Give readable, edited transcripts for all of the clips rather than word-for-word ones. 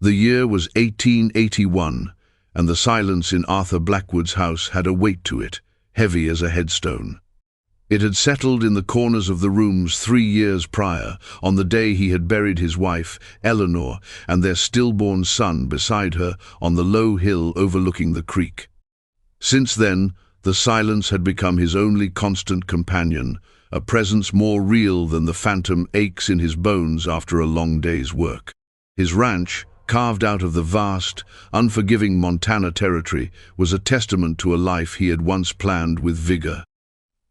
The year was 1881, and the silence in Arthur Blackwood's house had a weight to it, heavy as a headstone. It had settled in the corners of the rooms 3 years prior, on the day he had buried his wife, Eleanor, and their stillborn son beside her on the low hill overlooking the creek. Since then, the silence had become his only constant companion, a presence more real than the phantom aches in his bones after a long day's work. His ranch, carved out of the vast, unforgiving Montana territory, was a testament to a life he had once planned with vigor.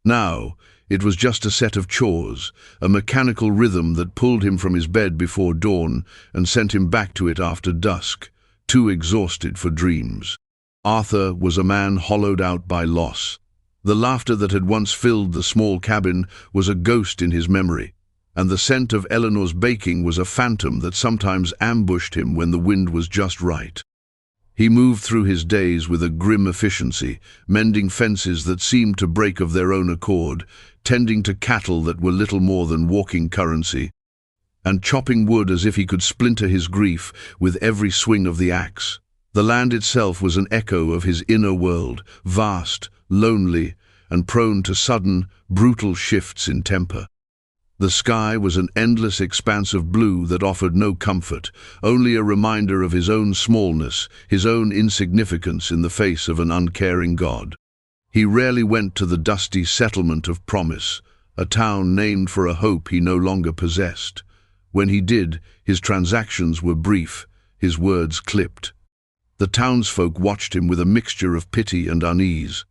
Now, it was just a set of chores, a mechanical rhythm that pulled him from his bed before dawn and sent him back to it after dusk, too exhausted for dreams. Arthur was a man hollowed out by loss. The laughter that had once filled the small cabin was a ghost in his memory, and the scent of Eleanor's baking was a phantom that sometimes ambushed him when the wind was just right. He moved through his days with a grim efficiency, mending fences that seemed to break of their own accord, tending to cattle that were little more than walking currency, and chopping wood as if he could splinter his grief with every swing of the axe. The land itself was an echo of his inner world, vast, lonely, and prone to sudden, brutal shifts in temper. The sky was an endless expanse of blue that offered no comfort, only a reminder of his own smallness, his own insignificance in the face of an uncaring God. He rarely went to the dusty settlement of Promise, a town named for a hope he no longer possessed. When he did, his transactions were brief, his words clipped. The townsfolk watched him with a mixture of pity and unease.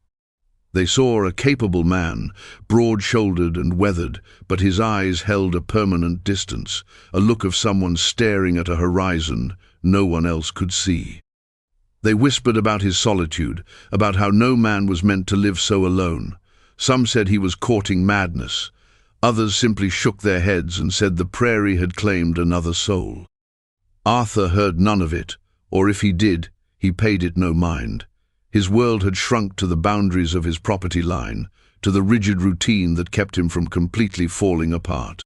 They saw a capable man, broad-shouldered and weathered, but his eyes held a permanent distance, a look of someone staring at a horizon no one else could see. They whispered about his solitude, about how no man was meant to live so alone. Some said he was courting madness. Others simply shook their heads and said the prairie had claimed another soul. Arthur heard none of it, or if he did, he paid it no mind. His world had shrunk to the boundaries of his property line, to the rigid routine that kept him from completely falling apart.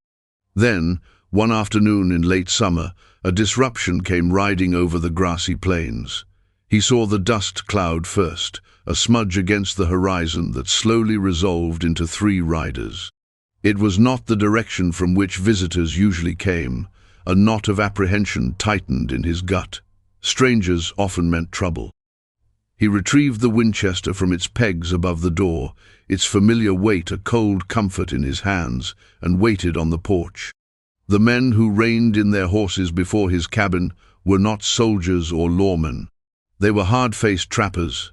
Then, one afternoon in late summer, a disruption came riding over the grassy plains. He saw the dust cloud first, a smudge against the horizon that slowly resolved into 3 riders. It was not the direction from which visitors usually came. A knot of apprehension tightened in his gut. Strangers often meant trouble. He retrieved the Winchester from its pegs above the door, its familiar weight a cold comfort in his hands, and waited on the porch. The men who reined in their horses before his cabin were not soldiers or lawmen. They were hard-faced trappers,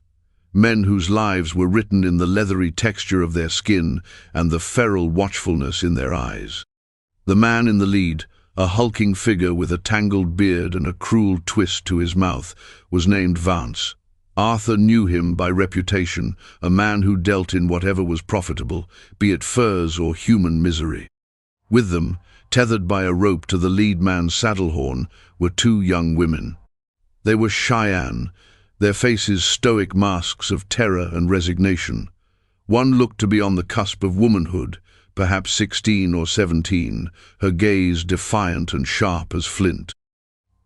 men whose lives were written in the leathery texture of their skin and the feral watchfulness in their eyes. The man in the lead, a hulking figure with a tangled beard and a cruel twist to his mouth, was named Vance. Arthur knew him by reputation, a man who dealt in whatever was profitable, be it furs or human misery. With them, tethered by a rope to the lead man's saddle horn, were 2 young women. They were Cheyenne, their faces stoic masks of terror and resignation. One looked to be on the cusp of womanhood, perhaps 16 or 17, her gaze defiant and sharp as flint.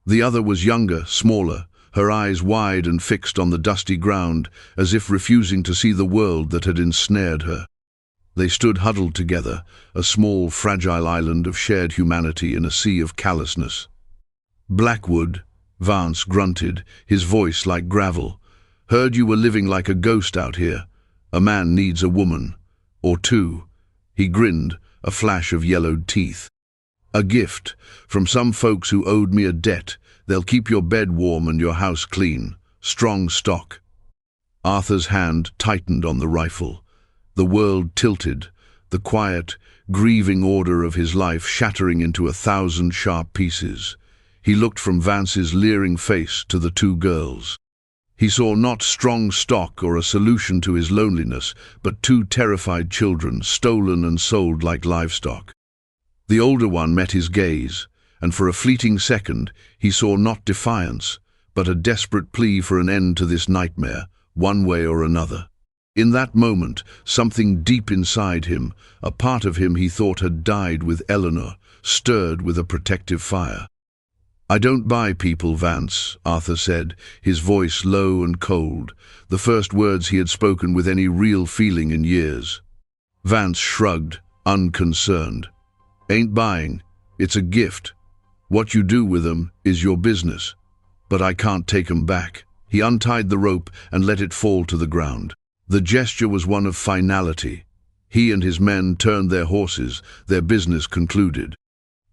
The other was younger, smaller, her eyes wide and fixed on the dusty ground, as if refusing to see the world that had ensnared her. They stood huddled together, a small, fragile island of shared humanity in a sea of callousness. "Blackwood," Vance grunted, his voice like gravel. "Heard you were living like a ghost out here. A man needs a woman. Or 2. He grinned, a flash of yellowed teeth. "A gift, from some folks who owed me a debt. They'll keep your bed warm and your house clean. Strong stock." Arthur's hand tightened on the rifle. The world tilted, the quiet, grieving order of his life shattering into 1,000 sharp pieces. He looked from Vance's leering face to the 2 girls. He saw not strong stock or a solution to his loneliness, but 2 terrified children, stolen and sold like livestock. The older one met his gaze, and for a fleeting second he saw not defiance, but a desperate plea for an end to this nightmare, one way or another. In that moment, something deep inside him, a part of him he thought had died with Eleanor, stirred with a protective fire. "I don't buy people, Vance," Arthur said, his voice low and cold, the first words he had spoken with any real feeling in years. Vance shrugged, unconcerned. "Ain't buying. It's a gift. What you do with 'em is your business. But I can't take 'em back." He untied the rope and let it fall to the ground. The gesture was one of finality. He and his men turned their horses, their business concluded.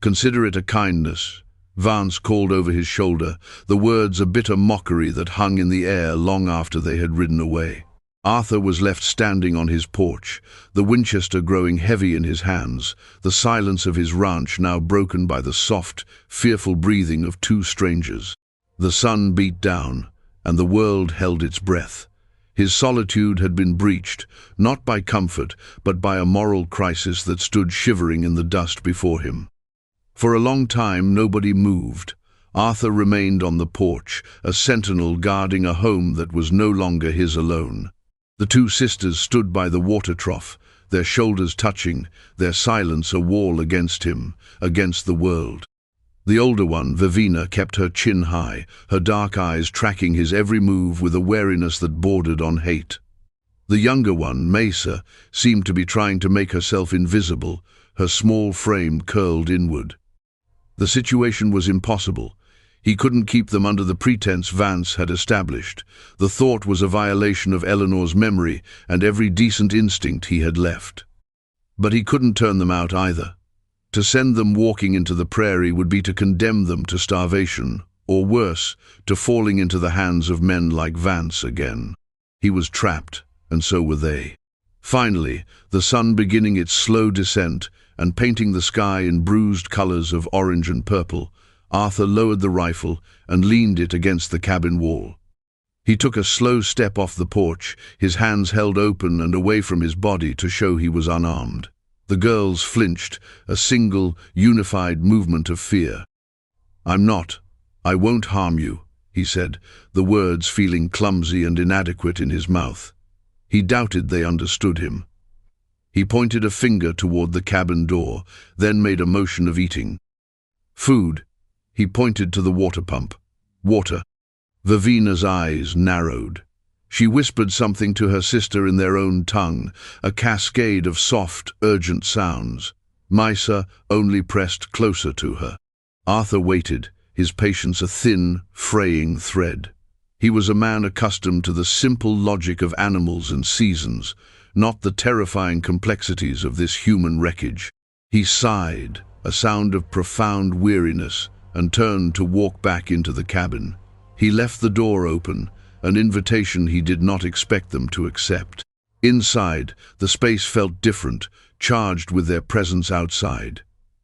"Consider it a kindness," Vance called over his shoulder, the words a bitter mockery that hung in the air long after they had ridden away. Arthur was left standing on his porch, the Winchester growing heavy in his hands, the silence of his ranch now broken by the soft, fearful breathing of two strangers. The sun beat down, and the world held its breath. His solitude had been breached, not by comfort, but by a moral crisis that stood shivering in the dust before him. For a long time nobody moved. Arthur remained on the porch, a sentinel guarding a home that was no longer his alone. The two sisters stood by the water trough, their shoulders touching, their silence a wall against him, against the world. The older one, Vivina, kept her chin high, her dark eyes tracking his every move with a wariness that bordered on hate. The younger one, Mesa, seemed to be trying to make herself invisible, her small frame curled inward. The situation was impossible. He couldn't keep them under the pretense Vance had established. The thought was a violation of Eleanor's memory and every decent instinct he had left. But he couldn't turn them out either. To send them walking into the prairie would be to condemn them to starvation, or worse, to falling into the hands of men like Vance again. He was trapped, and so were they. Finally, the sun beginning its slow descent and painting the sky in bruised colors of orange and purple, Arthur lowered the rifle and leaned it against the cabin wall. He took a slow step off the porch, his hands held open and away from his body to show he was unarmed. The girls flinched, a single, unified movement of fear. I won't harm you," he said, the words feeling clumsy and inadequate in his mouth. He doubted they understood him. He pointed a finger toward the cabin door, then made a motion of eating. "Food." He pointed to the water pump. "Water." Vivina's eyes narrowed. She whispered something to her sister in their own tongue, a cascade of soft, urgent sounds. Misa only pressed closer to her. Arthur waited, his patience a thin, fraying thread. He was a man accustomed to the simple logic of animals and seasons, not the terrifying complexities of this human wreckage. He sighed, a sound of profound weariness, and turned to walk back into the cabin. He left the door open, an invitation he did not expect them to accept. Inside, the space felt different, charged with their presence outside.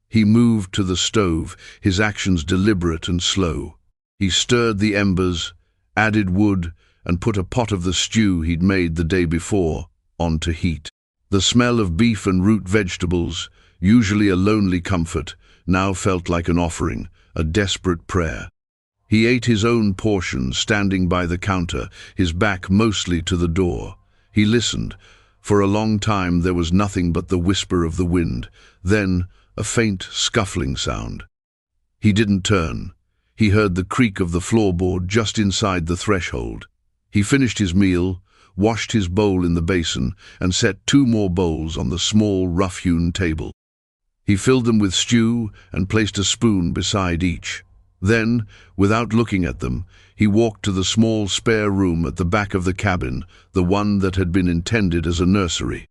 He moved to the stove, his actions deliberate and slow. He stirred the embers, added wood, and put a pot of the stew he'd made the day before on to heat. The smell of beef and root vegetables, usually a lonely comfort, now felt like an offering, a desperate prayer. He ate his own portion, standing by the counter, his back mostly to the door. He listened. For a long time there was nothing but the whisper of the wind, then a faint, scuffling sound. He didn't turn. He heard the creak of the floorboard just inside the threshold. He finished his meal, washed his bowl in the basin, and set 2 more bowls on the small, rough-hewn table. He filled them with stew and placed a spoon beside each. Then, without looking at them, he walked to the small spare room at the back of the cabin, the one that had been intended as a nursery.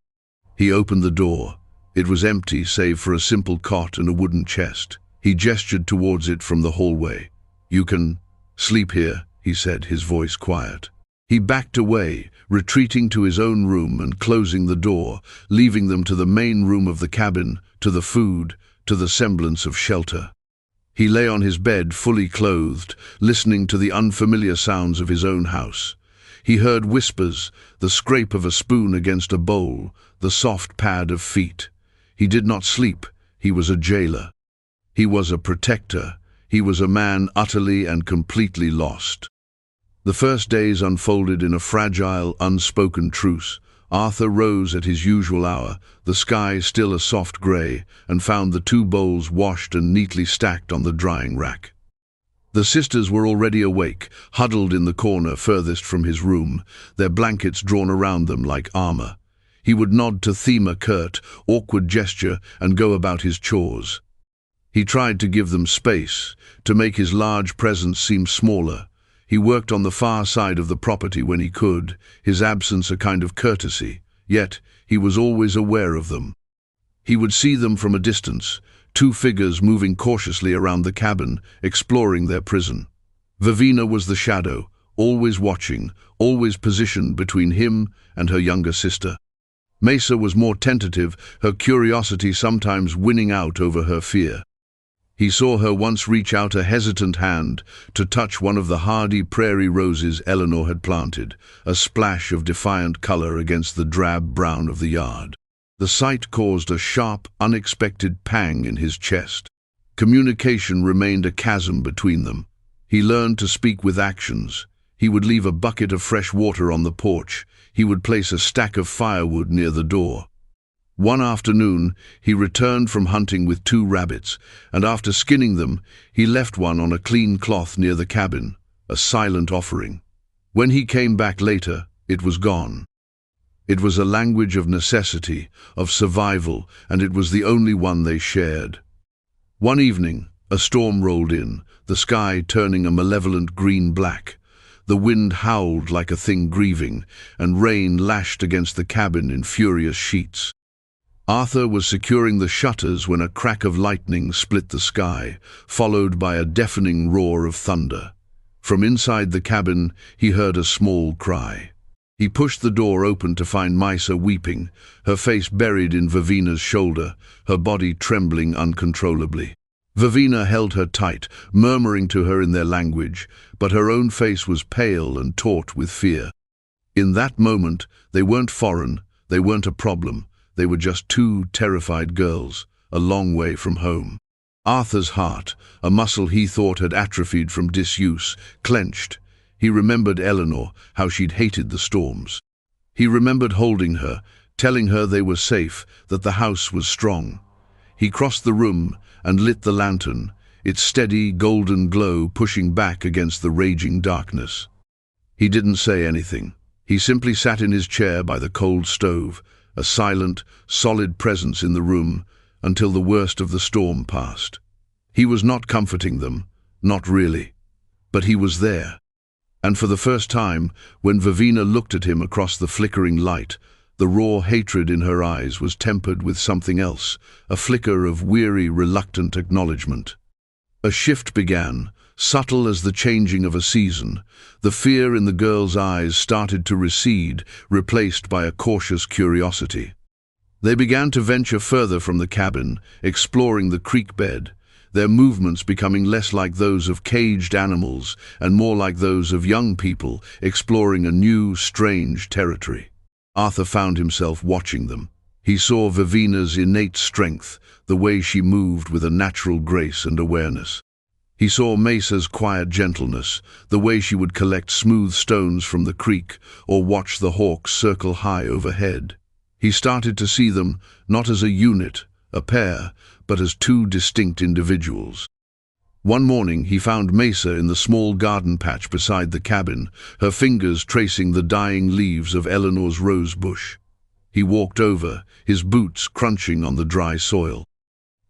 He opened the door. It was empty save for a simple cot and a wooden chest. He gestured towards it from the hallway. "You can sleep here," he said, his voice quiet. He backed away, retreating to his own room and closing the door, leaving them to the main room of the cabin, to the food, to the semblance of shelter. He lay on his bed, fully clothed, listening to the unfamiliar sounds of his own house. He heard whispers, the scrape of a spoon against a bowl, the soft pad of feet. He did not sleep. He was a jailer. He was a protector. He was a man utterly and completely lost. The first days unfolded in a fragile, unspoken truce. Arthur rose at his usual hour, the sky still a soft grey, and found the 2 bowls washed and neatly stacked on the drying rack. The sisters were already awake, huddled in the corner furthest from his room, their blankets drawn around them like armor. He would nod to them a curt, awkward gesture and go about his chores. He tried to give them space, to make his large presence seem smaller. He worked on the far side of the property when he could, his absence a kind of courtesy, yet he was always aware of them. He would see them from a distance, two figures moving cautiously around the cabin, exploring their prison. Vivina was the shadow, always watching, always positioned between him and her younger sister. Mesa was more tentative, her curiosity sometimes winning out over her fear. He saw her once reach out a hesitant hand to touch one of the hardy prairie roses Eleanor had planted, a splash of defiant color against the drab brown of the yard. The sight caused a sharp, unexpected pang in his chest. Communication remained a chasm between them. He learned to speak with actions. He would leave a bucket of fresh water on the porch. He would place a stack of firewood near the door. One afternoon, he returned from hunting with 2 rabbits, and after skinning them, he left one on a clean cloth near the cabin, a silent offering. When he came back later, it was gone. It was a language of necessity, of survival, and it was the only one they shared. One evening, a storm rolled in, the sky turning a malevolent green-black. The wind howled like a thing grieving, and rain lashed against the cabin in furious sheets. Arthur was securing the shutters when a crack of lightning split the sky, followed by a deafening roar of thunder. From inside the cabin, he heard a small cry. He pushed the door open to find Mesa weeping, her face buried in Vivina's shoulder, her body trembling uncontrollably. Vivina held her tight, murmuring to her in their language, but her own face was pale and taut with fear. In that moment, they weren't foreign, they weren't a problem, they were just 2 terrified girls, a long way from home. Arthur's heart, a muscle he thought had atrophied from disuse, clenched. He remembered Eleanor, how she'd hated the storms. He remembered holding her, telling her they were safe, that the house was strong. He crossed the room and lit the lantern, its steady golden glow pushing back against the raging darkness. He didn't say anything. He simply sat in his chair by the cold stove, a silent, solid presence in the room, until the worst of the storm passed. He was not comforting them, not really. But he was there. And for the first time, when Vivina looked at him across the flickering light, the raw hatred in her eyes was tempered with something else, a flicker of weary, reluctant acknowledgement. A shift began, subtle as the changing of a season. The fear in the girl's eyes started to recede, replaced by a cautious curiosity. They began to venture further from the cabin, exploring the creek bed, their movements becoming less like those of caged animals and more like those of young people exploring a new, strange territory. Arthur found himself watching them. He saw Vivina's innate strength, the way she moved with a natural grace and awareness. He saw Mesa's quiet gentleness, the way she would collect smooth stones from the creek or watch the hawks circle high overhead. He started to see them not as a unit, a pair, but as 2 distinct individuals. One morning he found Mesa in the small garden patch beside the cabin, her fingers tracing the dying leaves of Eleanor's rose bush. He walked over, his boots crunching on the dry soil.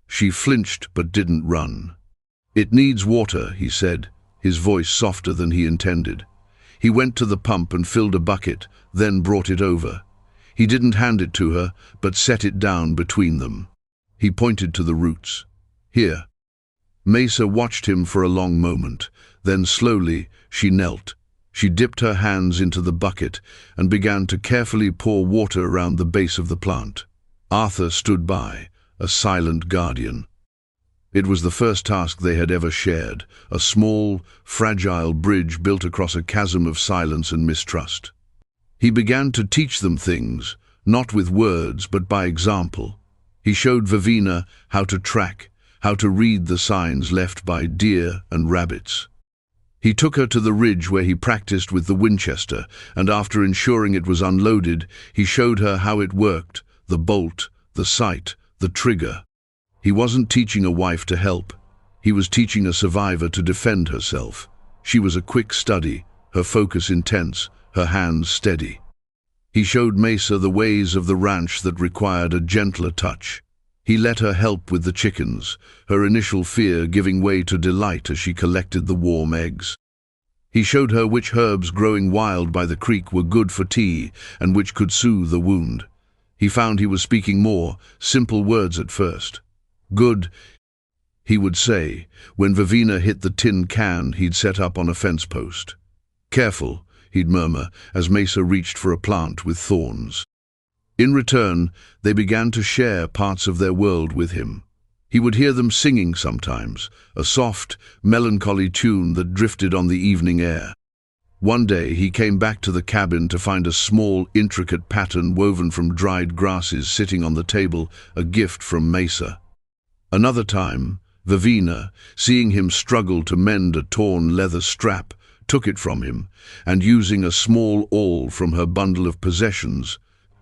She flinched but didn't run. "It needs water," he said, his voice softer than he intended. He went to the pump and filled a bucket, then brought it over. He didn't hand it to her, but set it down between them. He pointed to the roots. "Here." Mesa watched him for a long moment. Then slowly she knelt. She dipped her hands into the bucket and began to carefully pour water around the base of the plant. Arthur stood by, a silent guardian. It was the first task they had ever shared, a small, fragile bridge built across a chasm of silence and mistrust. He began to teach them things, not with words but by example. He showed Vivina how to track, how to read the signs left by deer and rabbits. He took her to the ridge where he practiced with the Winchester, and after ensuring it was unloaded, he showed her how it worked, the bolt, the sight, the trigger. He wasn't teaching a wife to help. He was teaching a survivor to defend herself. She was a quick study, her focus intense, her hands steady. He showed Mesa the ways of the ranch that required a gentler touch. He let her help with the chickens, her initial fear giving way to delight as she collected the warm eggs. He showed her which herbs growing wild by the creek were good for tea and which could soothe a wound. He found he was speaking more, simple words at first. "Good," he would say, when Vivina hit the tin can he'd set up on a fence post. "Careful," he'd murmur as Mesa reached for a plant with thorns. In return, they began to share parts of their world with him. He would hear them singing sometimes, a soft, melancholy tune that drifted on the evening air. One day he came back to the cabin to find a small, intricate pattern woven from dried grasses sitting on the table, a gift from Mesa. Another time, Vivina, seeing him struggle to mend a torn leather strap, took it from him, and using a small awl from her bundle of possessions,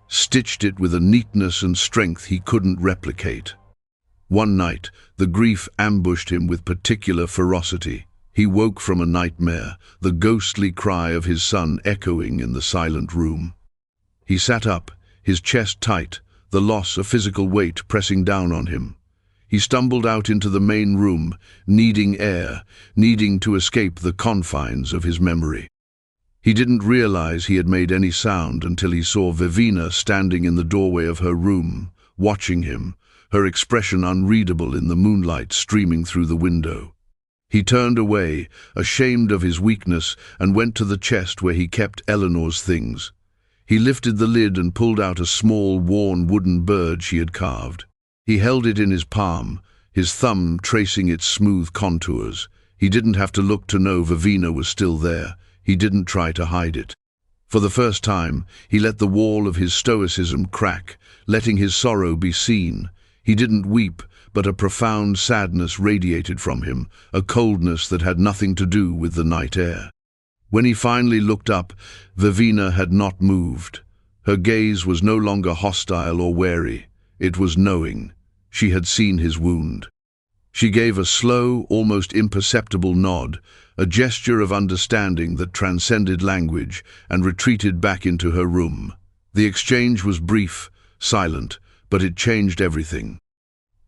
stitched it with a neatness and strength he couldn't replicate. One night, the grief ambushed him with particular ferocity. He woke from a nightmare, the ghostly cry of his son echoing in the silent room. He sat up, his chest tight, the loss of physical weight pressing down on him. He stumbled out into the main room, needing air, needing to escape the confines of his memory. He didn't realize he had made any sound until he saw Vivina standing in the doorway of her room, watching him, her expression unreadable in the moonlight streaming through the window. He turned away, ashamed of his weakness, and went to the chest where he kept Eleanor's things. He lifted the lid and pulled out a small, worn wooden bird she had carved. He held it in his palm, his thumb tracing its smooth contours. He didn't have to look to know Vivina was still there. He didn't try to hide it. For the first time, he let the wall of his stoicism crack, letting his sorrow be seen. He didn't weep, but a profound sadness radiated from him, a coldness that had nothing to do with the night air. When he finally looked up, Vivina had not moved. Her gaze was no longer hostile or wary. It was knowing. She had seen his wound. She gave a slow, almost imperceptible nod, a gesture of understanding that transcended language, and retreated back into her room. The exchange was brief, silent, but it changed everything.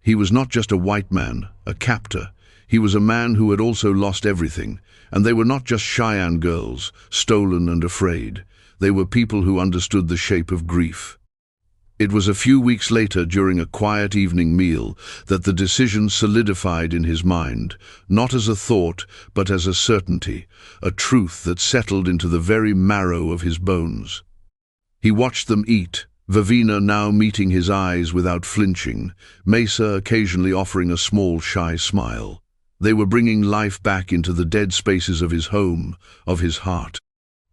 He was not just a white man, a captor. He was a man who had also lost everything, and they were not just Cheyenne girls, stolen and afraid. They were people who understood the shape of grief. It was a few weeks later, during a quiet evening meal, that the decision solidified in his mind, not as a thought, but as a certainty, a truth that settled into the very marrow of his bones. He watched them eat, Vivina now meeting his eyes without flinching, Mesa occasionally offering a small, shy smile. They were bringing life back into the dead spaces of his home, of his heart.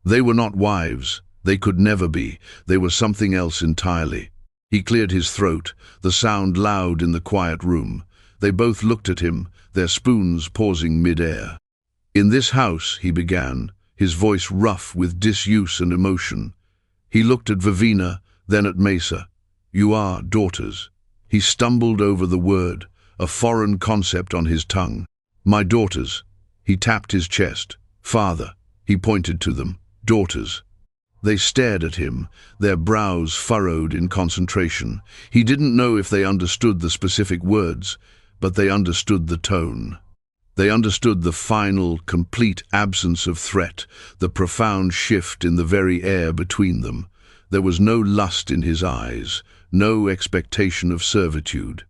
They were not wives. They could never be. They were something else entirely. He cleared his throat, the sound loud in the quiet room. They both looked at him, their spoons pausing mid-air. "In this house," he began, his voice rough with disuse and emotion. He looked at Vivina, then at Mesa. "You are daughters." He stumbled over the word, a foreign concept on his tongue. "My daughters." He tapped his chest. "Father." He pointed to them. "Daughters." They stared at him, their brows furrowed in concentration. He didn't know if they understood the specific words, but they understood the tone. They understood the final, complete absence of threat, the profound shift in the very air between them. There was no lust in his eyes, no expectation of servitude.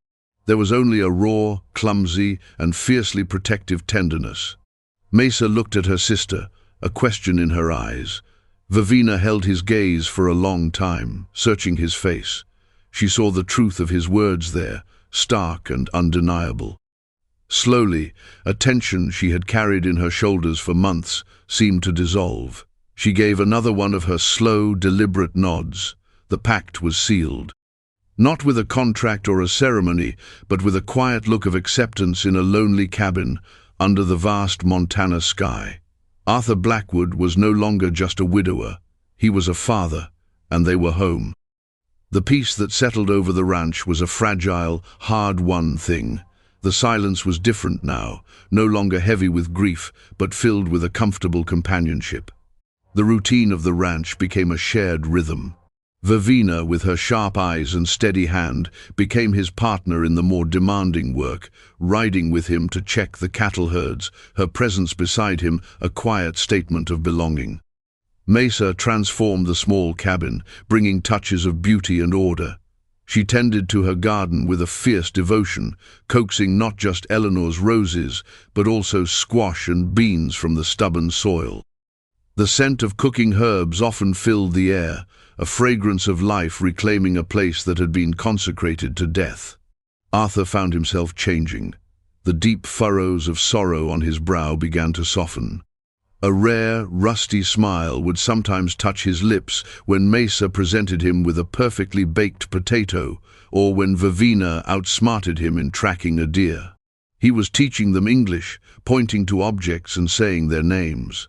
There was only a raw, clumsy, and fiercely protective tenderness. Mesa looked at her sister, a question in her eyes. Vivina held his gaze for a long time, searching his face. She saw the truth of his words there, stark and undeniable. Slowly, a tension she had carried in her shoulders for months seemed to dissolve. She gave another one of her slow, deliberate nods. The pact was sealed. Not with a contract or a ceremony, but with a quiet look of acceptance in a lonely cabin under the vast Montana sky. Arthur Blackwood was no longer just a widower. He was a father, and they were home. The peace that settled over the ranch was a fragile, hard-won thing. The silence was different now, no longer heavy with grief, but filled with a comfortable companionship. The routine of the ranch became a shared rhythm. Vivina, with her sharp eyes and steady hand, became his partner in the more demanding work, riding with him to check the cattle herds, her presence beside him a quiet statement of belonging. Mesa transformed the small cabin, bringing touches of beauty and order. She tended to her garden with a fierce devotion, coaxing not just Eleanor's roses, but also squash and beans from the stubborn soil. The scent of cooking herbs often filled the air, a fragrance of life reclaiming a place that had been consecrated to death. Arthur found himself changing. The deep furrows of sorrow on his brow began to soften. A rare, rusty smile would sometimes touch his lips when Mesa presented him with a perfectly baked potato, or when Vivina outsmarted him in tracking a deer. He was teaching them English, pointing to objects and saying their names.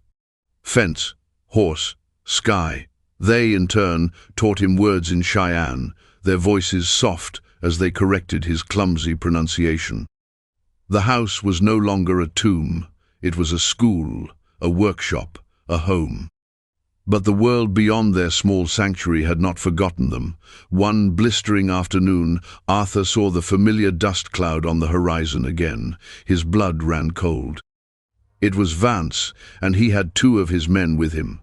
Fence, horse, sky. They, in turn, taught him words in Cheyenne, their voices soft as they corrected his clumsy pronunciation. The house was no longer a tomb. It was a school, a workshop, a home. But the world beyond their small sanctuary had not forgotten them. One blistering afternoon, Arthur saw the familiar dust cloud on the horizon again. His blood ran cold. It was Vance, and he had 2 of his men with him.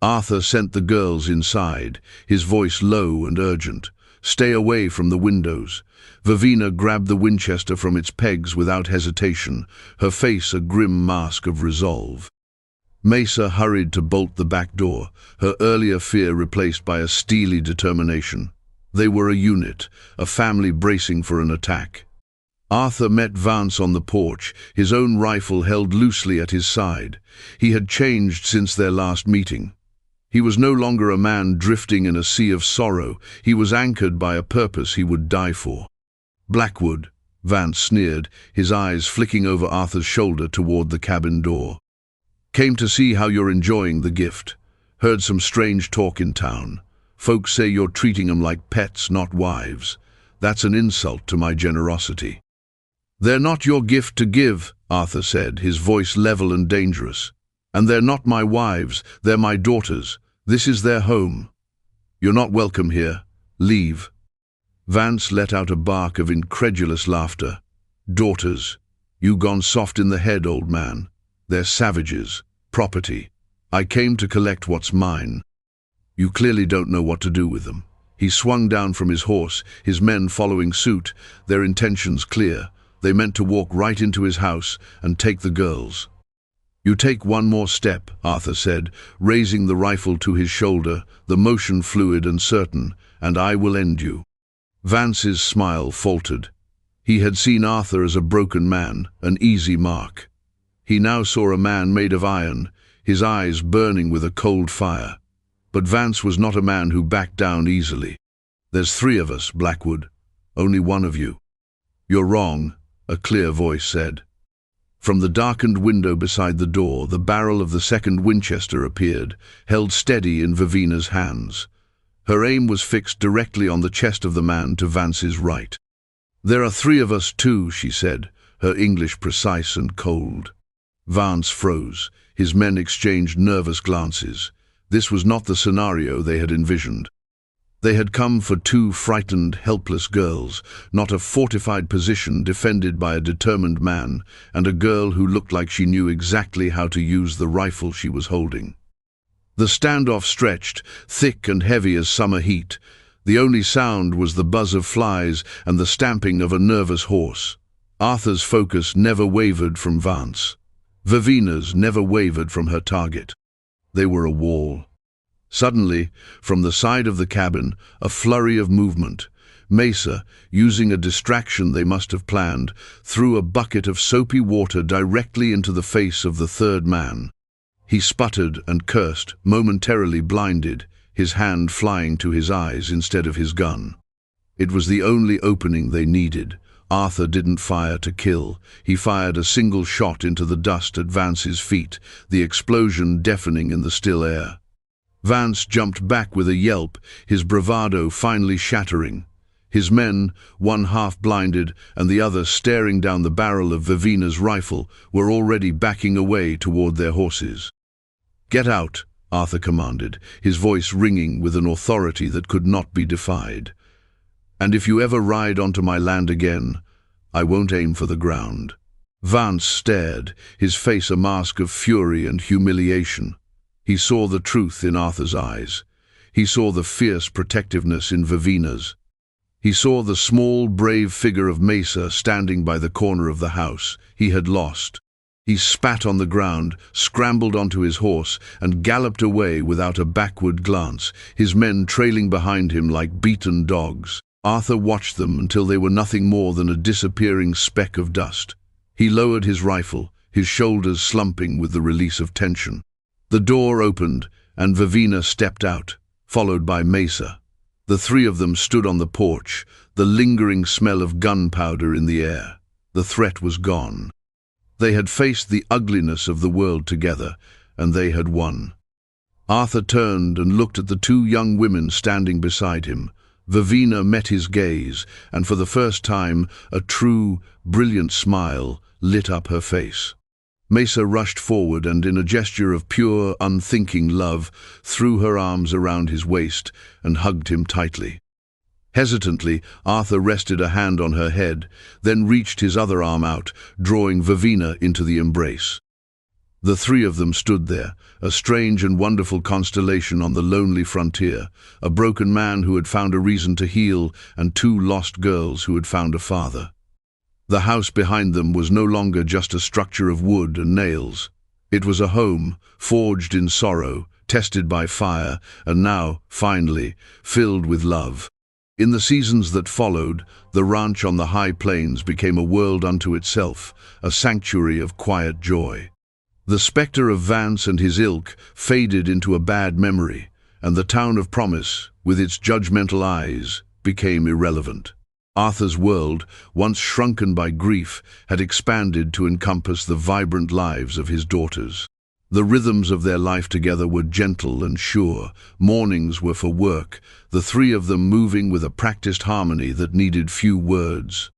Arthur sent the girls inside, his voice low and urgent. "Stay away from the windows." Vivina grabbed the Winchester from its pegs without hesitation, her face a grim mask of resolve. Mesa hurried to bolt the back door, her earlier fear replaced by a steely determination. They were a unit, a family bracing for an attack. Arthur met Vance on the porch, his own rifle held loosely at his side. He had changed since their last meeting. He was no longer a man drifting in a sea of sorrow. He was anchored by a purpose he would die for. "Blackwood," Vance sneered, his eyes flicking over Arthur's shoulder toward the cabin door. "Came to see how you're enjoying the gift. Heard some strange talk in town. Folks say you're treating 'em like pets, not wives. That's an insult to my generosity." "They're not your gift to give," Arthur said, his voice level and dangerous. "And they're not my wives, they're my daughters. This is their home. You're not welcome here. Leave." Vance let out a bark of incredulous laughter. "Daughters? You gone soft in the head, old man. They're savages. Property. I came to collect what's mine. You clearly don't know what to do with them." He swung down from his horse, his men following suit, their intentions clear. They meant to walk right into his house and take the girls. "You take one more step," Arthur said, raising the rifle to his shoulder, the motion fluid and certain, "and I will end you." Vance's smile faltered. He had seen Arthur as a broken man, an easy mark. He now saw a man made of iron, his eyes burning with a cold fire. But Vance was not a man who backed down easily. "There's 3 of us, Blackwood. Only one of you." "You're wrong," a clear voice said. From the darkened window beside the door, the barrel of the second Winchester appeared, held steady in Vivina's hands. Her aim was fixed directly on the chest of the man to Vance's right. "There are 3 of us too," she said, her English precise and cold. Vance froze. His men exchanged nervous glances. This was not the scenario they had envisioned. They had come for 2 frightened, helpless girls, not a fortified position defended by a determined man, and a girl who looked like she knew exactly how to use the rifle she was holding. The standoff stretched, thick and heavy as summer heat. The only sound was the buzz of flies and the stamping of a nervous horse. Arthur's focus never wavered from Vance. Vivina's never wavered from her target. They were a wall. Suddenly, from the side of the cabin, a flurry of movement. Mesa, using a distraction they must have planned, threw a bucket of soapy water directly into the face of the 3rd man. He sputtered and cursed, momentarily blinded, his hand flying to his eyes instead of his gun. It was the only opening they needed. Arthur didn't fire to kill. He fired a single shot into the dust at Vance's feet, the explosion deafening in the still air. Vance jumped back with a yelp, his bravado finally shattering. His men, one half-blinded and the other staring down the barrel of Vivina's rifle, were already backing away toward their horses. "Get out," Arthur commanded, his voice ringing with an authority that could not be defied. "And if you ever ride onto my land again, I won't aim for the ground." Vance stared, his face a mask of fury and humiliation. He saw the truth in Arthur's eyes. He saw the fierce protectiveness in Vivina's. He saw the small, brave figure of Mesa standing by the corner of the house. He had lost. He spat on the ground, scrambled onto his horse, and galloped away without a backward glance, his men trailing behind him like beaten dogs. Arthur watched them until they were nothing more than a disappearing speck of dust. He lowered his rifle, his shoulders slumping with the release of tension. The door opened, and Vivina stepped out, followed by Mesa. The three of them stood on the porch, the lingering smell of gunpowder in the air. The threat was gone. They had faced the ugliness of the world together, and they had won. Arthur turned and looked at the two young women standing beside him. Vivina met his gaze, and for the first time, a true, brilliant smile lit up her face. Mesa rushed forward and, in a gesture of pure, unthinking love, threw her arms around his waist and hugged him tightly. Hesitantly, Arthur rested a hand on her head, then reached his other arm out, drawing Vivina into the embrace. The three of them stood there, a strange and wonderful constellation on the lonely frontier, a broken man who had found a reason to heal, and two lost girls who had found a father. The house behind them was no longer just a structure of wood and nails. It was a home, forged in sorrow, tested by fire, and now, finally, filled with love. In the seasons that followed, the ranch on the high plains became a world unto itself, a sanctuary of quiet joy. The specter of Vance and his ilk faded into a bad memory, and the town of promise, with its judgmental eyes, became irrelevant. Arthur's world, once shrunken by grief, had expanded to encompass the vibrant lives of his daughters. The rhythms of their life together were gentle and sure. Mornings were for work, the three of them moving with a practiced harmony that needed few words.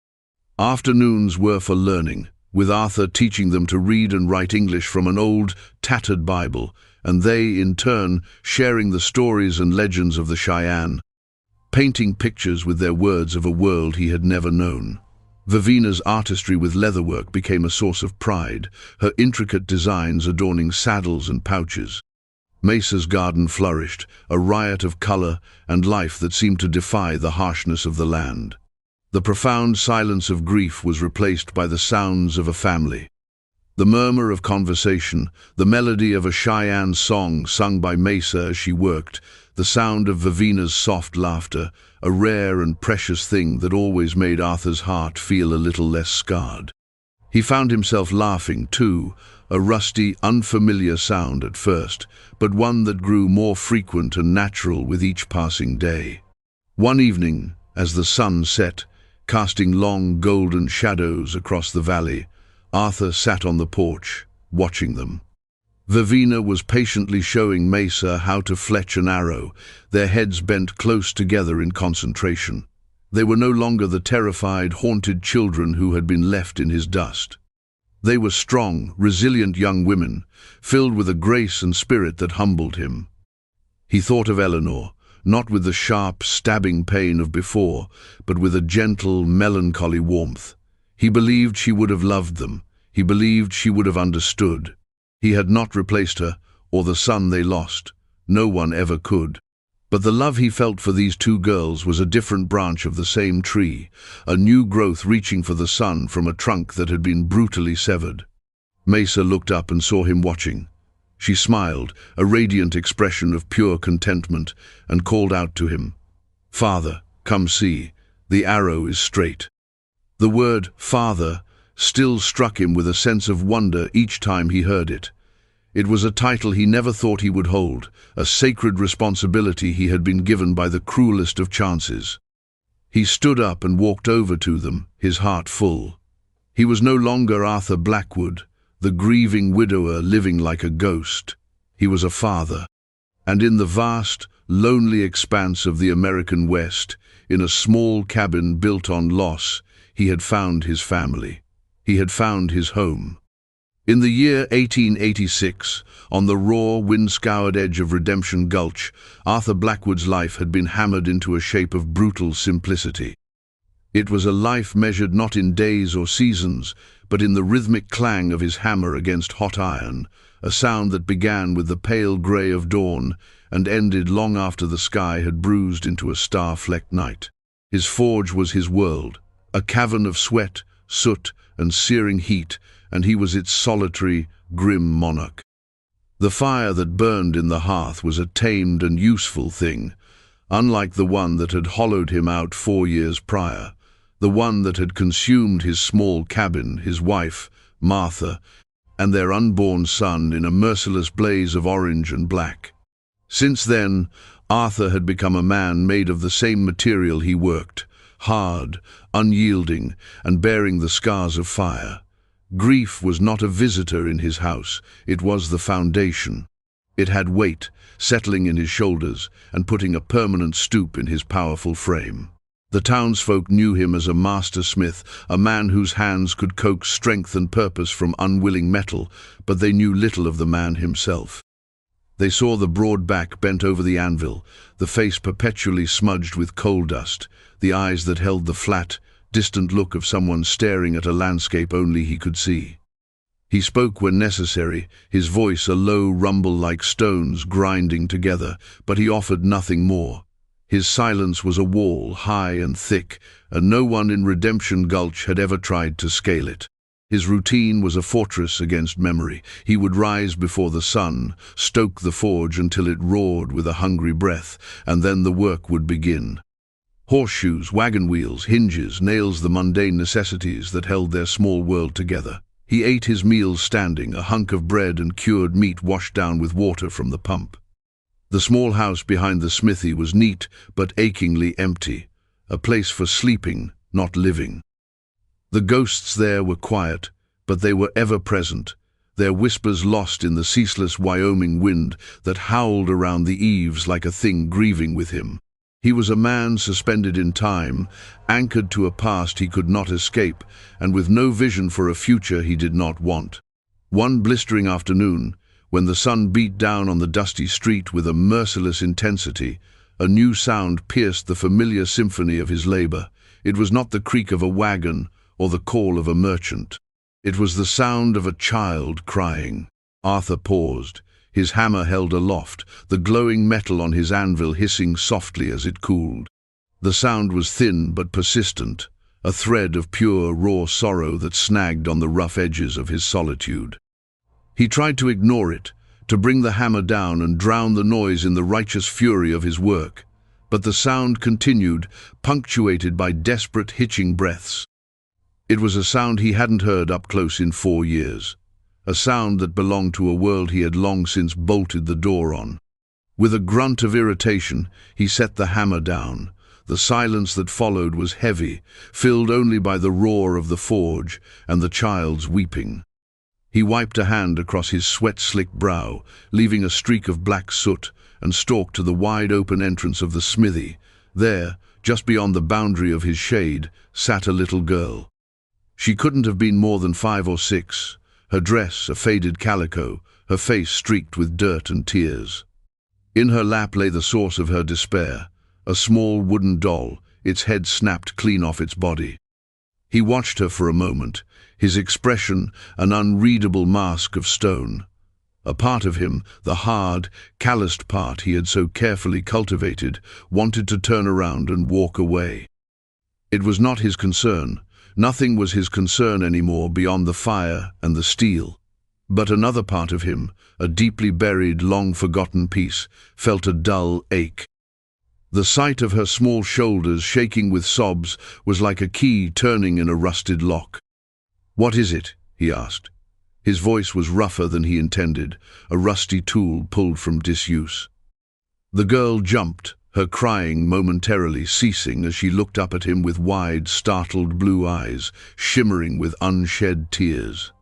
Afternoons were for learning, with Arthur teaching them to read and write English from an old, tattered Bible, and they, in turn, sharing the stories and legends of the Cheyenne, painting pictures with their words of a world he had never known. Vivina's artistry with leatherwork became a source of pride, her intricate designs adorning saddles and pouches. Mesa's garden flourished, a riot of color and life that seemed to defy the harshness of the land. The profound silence of grief was replaced by the sounds of a family. The murmur of conversation, the melody of a Cheyenne song sung by Mesa as she worked, the sound of Vivina's soft laughter, a rare and precious thing that always made Arthur's heart feel a little less scarred. He found himself laughing, too, a rusty, unfamiliar sound at first, but one that grew more frequent and natural with each passing day. One evening, as the sun set, casting long golden shadows across the valley, Arthur sat on the porch, watching them. Vivina was patiently showing Mesa how to fletch an arrow, their heads bent close together in concentration. They were no longer the terrified, haunted children who had been left in his dust. They were strong, resilient young women, filled with a grace and spirit that humbled him. He thought of Eleanor, not with the sharp, stabbing pain of before, but with a gentle, melancholy warmth. He believed she would have loved them. He believed she would have understood. He had not replaced her, or the son they lost. No one ever could. But the love he felt for these two girls was a different branch of the same tree, a new growth reaching for the sun from a trunk that had been brutally severed. Mesa looked up and saw him watching. She smiled, a radiant expression of pure contentment, and called out to him, "Father, come see, the arrow is straight." The word "father" still struck him with a sense of wonder each time he heard it. It was a title he never thought he would hold, a sacred responsibility he had been given by the cruelest of chances. He stood up and walked over to them, his heart full. He was no longer Arthur Blackwood, the grieving widower living like a ghost. He was a father. And in the vast, lonely expanse of the American West, in a small cabin built on loss, he had found his family. He had found his home. In the year 1886, on the raw, wind-scoured edge of Redemption Gulch, Arthur Blackwood's life had been hammered into a shape of brutal simplicity. It was a life measured not in days or seasons, but in the rhythmic clang of his hammer against hot iron, a sound that began with the pale grey of dawn and ended long after the sky had bruised into a star-flecked night. His forge was his world, a cavern of sweat, soot, and searing heat, and he was its solitary, grim monarch. The fire that burned in the hearth was a tamed and useful thing, unlike the one that had hollowed him out 4 years prior, the one that had consumed his small cabin, his wife, Martha, and their unborn son in a merciless blaze of orange and black. Since then, Arthur had become a man made of the same material he worked, hard, unyielding, and bearing the scars of fire. Grief was not a visitor in his house, it was the foundation. It had weight, settling in his shoulders and putting a permanent stoop in his powerful frame. The townsfolk knew him as a master smith, a man whose hands could coax strength and purpose from unwilling metal, but they knew little of the man himself. They saw the broad back bent over the anvil, the face perpetually smudged with coal dust, the eyes that held the flat, distant look of someone staring at a landscape only he could see. He spoke when necessary, his voice a low rumble like stones grinding together, but he offered nothing more. His silence was a wall, high and thick, and no one in Redemption Gulch had ever tried to scale it. His routine was a fortress against memory. He would rise before the sun, stoke the forge until it roared with a hungry breath, and then the work would begin. Horseshoes, wagon wheels, hinges, nails, the mundane necessities that held their small world together. He ate his meals standing, a hunk of bread and cured meat washed down with water from the pump. The small house behind the smithy was neat but achingly empty, a place for sleeping, not living. The ghosts there were quiet, but they were ever present, their whispers lost in the ceaseless Wyoming wind that howled around the eaves like a thing grieving with him. He was a man suspended in time, anchored to a past he could not escape, and with no vision for a future he did not want. One blistering afternoon, when the sun beat down on the dusty street with a merciless intensity, a new sound pierced the familiar symphony of his labor. It was not the creak of a wagon or the call of a merchant. It was the sound of a child crying. Arthur paused, his hammer held aloft, the glowing metal on his anvil hissing softly as it cooled. The sound was thin but persistent, a thread of pure, raw sorrow that snagged on the rough edges of his solitude. He tried to ignore it, to bring the hammer down and drown the noise in the righteous fury of his work, but the sound continued, punctuated by desperate, hitching breaths. It was a sound he hadn't heard up close in 4 years. A sound that belonged to a world he had long since bolted the door on. With a grunt of irritation, he set the hammer down. The silence that followed was heavy, filled only by the roar of the forge and the child's weeping. He wiped a hand across his sweat-slicked brow, leaving a streak of black soot, and stalked to the wide-open entrance of the smithy. There, just beyond the boundary of his shade, sat a little girl. She couldn't have been more than 5 or 6. Her dress a faded calico, her face streaked with dirt and tears. In her lap lay the source of her despair, a small wooden doll, its head snapped clean off its body. He watched her for a moment, his expression an unreadable mask of stone. A part of him, the hard, calloused part he had so carefully cultivated, wanted to turn around and walk away. It was not his concern. Nothing was his concern anymore beyond the fire and the steel. But another part of him, a deeply buried, long-forgotten piece, felt a dull ache. The sight of her small shoulders shaking with sobs was like a key turning in a rusted lock. "What is it?" he asked. His voice was rougher than he intended, a rusty tool pulled from disuse. The girl jumped, her crying momentarily ceasing as she looked up at him with wide, startled blue eyes, shimmering with unshed tears.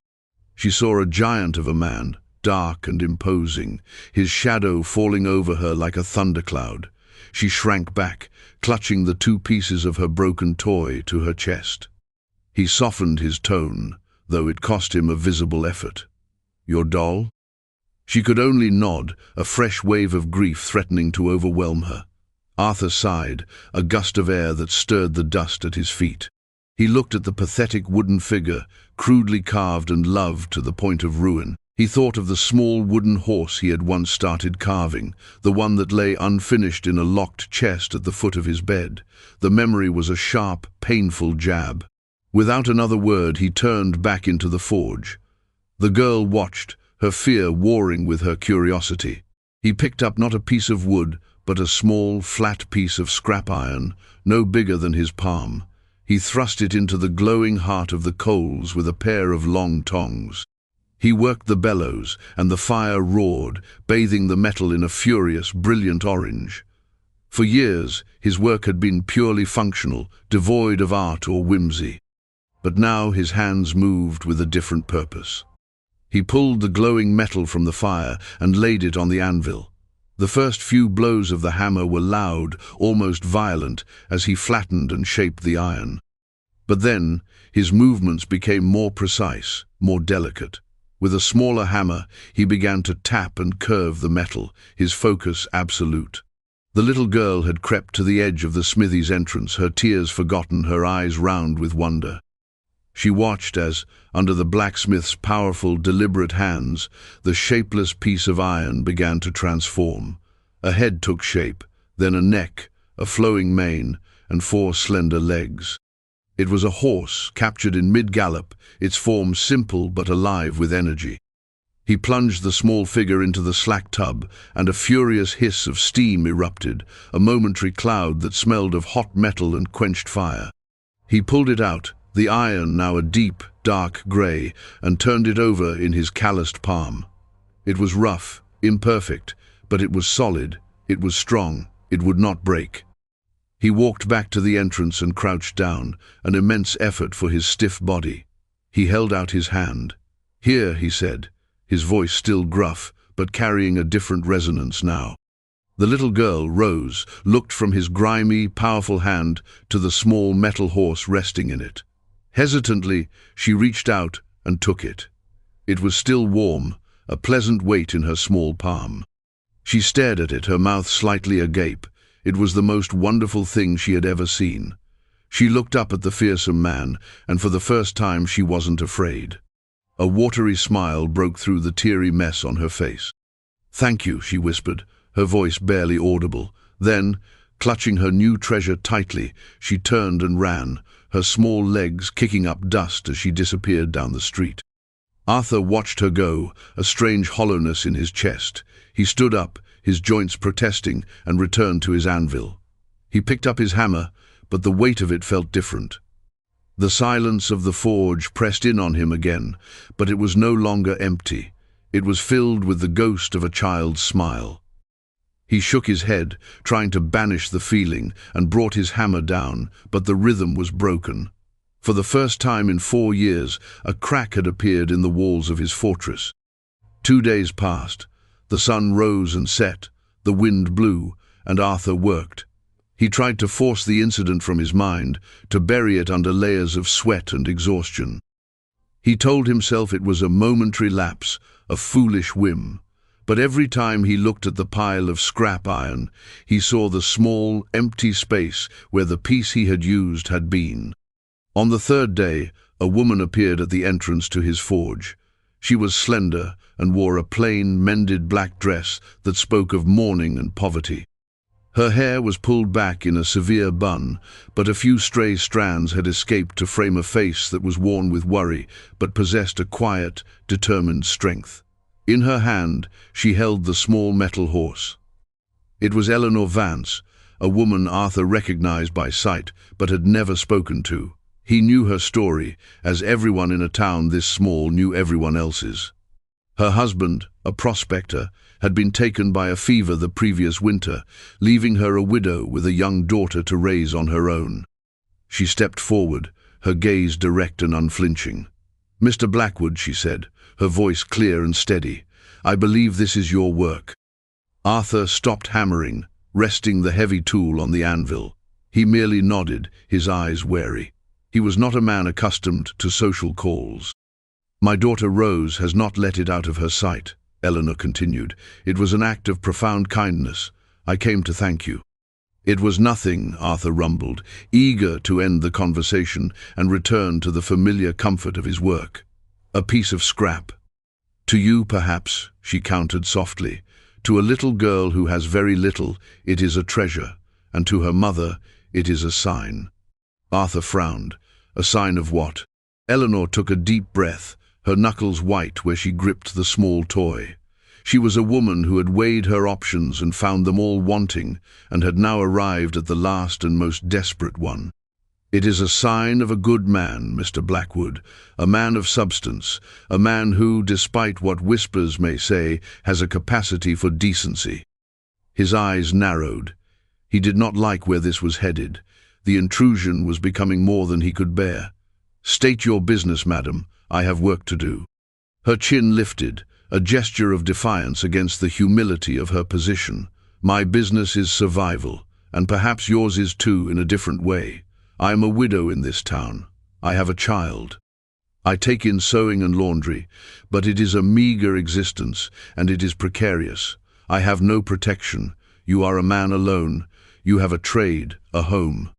She saw a giant of a man, dark and imposing, his shadow falling over her like a thundercloud. She shrank back, clutching the two pieces of her broken toy to her chest. He softened his tone, though it cost him a visible effort. "Your doll?" She could only nod, a fresh wave of grief threatening to overwhelm her. Arthur sighed, a gust of air that stirred the dust at his feet. He looked at the pathetic wooden figure, crudely carved and loved to the point of ruin. He thought of the small wooden horse he had once started carving, the one that lay unfinished in a locked chest at the foot of his bed. The memory was a sharp, painful jab. Without another word, he turned back into the forge. The girl watched, her fear warring with her curiosity. He picked up not a piece of wood, but a small, flat piece of scrap iron, no bigger than his palm. He thrust it into the glowing heart of the coals with a pair of long tongs. He worked the bellows, and the fire roared, bathing the metal in a furious, brilliant orange. For years, his work had been purely functional, devoid of art or whimsy. But now his hands moved with a different purpose. He pulled the glowing metal from the fire and laid it on the anvil. The first few blows of the hammer were loud, almost violent, as he flattened and shaped the iron. But then, his movements became more precise, more delicate. With a smaller hammer, he began to tap and curve the metal, his focus absolute. The little girl had crept to the edge of the smithy's entrance, her tears forgotten, her eyes round with wonder. She watched as, under the blacksmith's powerful, deliberate hands, the shapeless piece of iron began to transform. A head took shape, then a neck, a flowing mane, and 4 slender legs. It was a horse, captured in mid-gallop, its form simple but alive with energy. He plunged the small figure into the slack tub, and a furious hiss of steam erupted, a momentary cloud that smelled of hot metal and quenched fire. He pulled it out, the iron now a deep, dark grey, and turned it over in his calloused palm. It was rough, imperfect, but it was solid, it was strong, it would not break. He walked back to the entrance and crouched down, an immense effort for his stiff body. He held out his hand. "Here," he said, his voice still gruff, but carrying a different resonance now. The little girl rose, looked from his grimy, powerful hand to the small metal horse resting in it. Hesitantly, she reached out and took it. It was still warm, a pleasant weight in her small palm. She stared at it, her mouth slightly agape. It was the most wonderful thing she had ever seen. She looked up at the fearsome man, and for the first time she wasn't afraid. A watery smile broke through the teary mess on her face. "Thank you," she whispered, her voice barely audible. Then, clutching her new treasure tightly, she turned and ran, her small legs kicking up dust as she disappeared down the street. Arthur watched her go, a strange hollowness in his chest. He stood up, his joints protesting, and returned to his anvil. He picked up his hammer, but the weight of it felt different. The silence of the forge pressed in on him again, but it was no longer empty. It was filled with the ghost of a child's smile. He shook his head, trying to banish the feeling, and brought his hammer down, but the rhythm was broken. For the first time in 4 years, a crack had appeared in the walls of his fortress. 2 days passed. The sun rose and set, the wind blew, and Arthur worked. He tried to force the incident from his mind, to bury it under layers of sweat and exhaustion. He told himself it was a momentary lapse, a foolish whim. But every time he looked at the pile of scrap iron, he saw the small, empty space where the piece he had used had been. On the 3rd day, a woman appeared at the entrance to his forge. She was slender and wore a plain, mended black dress that spoke of mourning and poverty. Her hair was pulled back in a severe bun, but a few stray strands had escaped to frame a face that was worn with worry, but possessed a quiet, determined strength. In her hand, she held the small metal horse. It was Eleanor Vance, a woman Arthur recognized by sight, but had never spoken to. He knew her story, as everyone in a town this small knew everyone else's. Her husband, a prospector, had been taken by a fever the previous winter, leaving her a widow with a young daughter to raise on her own. She stepped forward, her gaze direct and unflinching. "Mr. Blackwood," she said, her voice clear and steady, I believe this is your work." Arthur stopped hammering, resting the heavy tool on the anvil. He merely nodded, his eyes wary. He was not a man accustomed to social calls. "My daughter Rose has not let it out of her sight," Eleanor continued. "It was an act of profound kindness. I came to thank you." "It was nothing," Arthur rumbled, eager to end the conversation and return to the familiar comfort of his work. "A piece of scrap." "To you, perhaps," she countered softly. "To a little girl who has very little, it is a treasure, and to her mother, it is a sign." Arthur frowned. A sign of what? Eleanor took a deep breath, her knuckles white where she gripped the small toy. She was a woman who had weighed her options and found them all wanting, and had now arrived at the last and most desperate one. "It is a sign of a good man, Mr. Blackwood, a man of substance, a man who, despite what whispers may say, has a capacity for decency." His eyes narrowed. He did not like where this was headed. The intrusion was becoming more than he could bear. "State your business, madam. I have work to do." Her chin lifted, a gesture of defiance against the humility of her position. "My business is survival, and perhaps yours is too, in a different way. I am a widow in this town. I have a child. I take in sewing and laundry, but it is a meager existence, and it is precarious. I have no protection. You are a man alone. You have a trade, a home.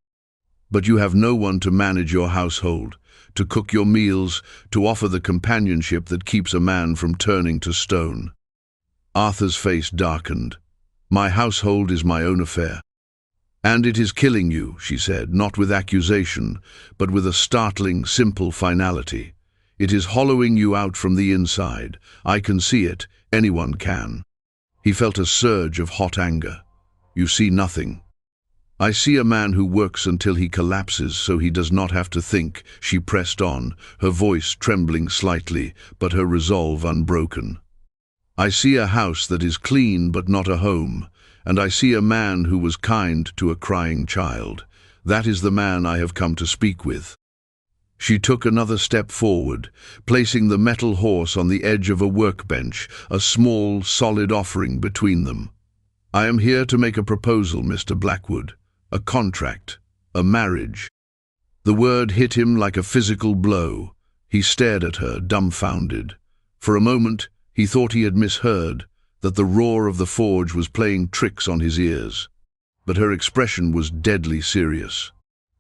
But you have no one to manage your household, to cook your meals, to offer the companionship that keeps a man from turning to stone." Arthur's face darkened. "My household is my own affair." "And it is killing you," she said, not with accusation, but with a startling, simple finality. "It is hollowing you out from the inside. I can see it. Anyone can." He felt a surge of hot anger. "You see nothing." "I see a man who works until he collapses so he does not have to think," she pressed on, her voice trembling slightly, but her resolve unbroken. "I see a house that is clean but not a home, and I see a man who was kind to a crying child. That is the man I have come to speak with." She took another step forward, placing the metal horse on the edge of a workbench, a small, solid offering between them. "I am here to make a proposal, Mr. Blackwood. A contract, a marriage." The word hit him like a physical blow. He stared at her, dumbfounded. For a moment, he thought he had misheard, that the roar of the forge was playing tricks on his ears. But her expression was deadly serious.